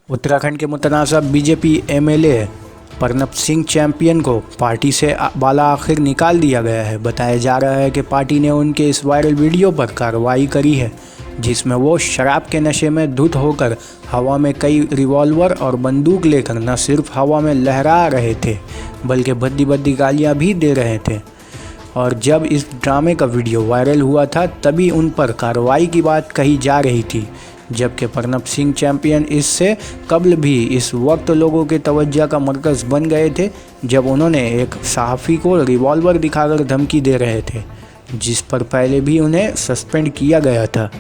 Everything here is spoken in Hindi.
उत्तराखंड के मुतनाज़ा बीजेपी एमएलए परनप सिंह चैंपियन को पार्टी से बाला आखिर निकाल दिया गया है। बताया जा रहा है कि पार्टी ने उनके इस वायरल वीडियो पर कार्रवाई करी है, जिसमें वो शराब के नशे में धुत होकर हवा में कई रिवॉल्वर और बंदूक लेकर न सिर्फ हवा में लहरा रहे थे, बल्कि भद्दी भद्दी गालियाँ भी दे रहे थे। और जब इस ड्रामे का वीडियो वायरल हुआ था, तभी उन पर कार्रवाई की बात कही जा रही थी, जबकि परनप सिंह चैंपियन इससे कबल भी इस वक्त लोगों के तवज्जो का मरकज़ बन गए थे, जब उन्होंने एक सहाफ़ी को रिवॉल्वर दिखाकर धमकी दे रहे थे, जिस पर पहले भी उन्हें सस्पेंड किया गया था।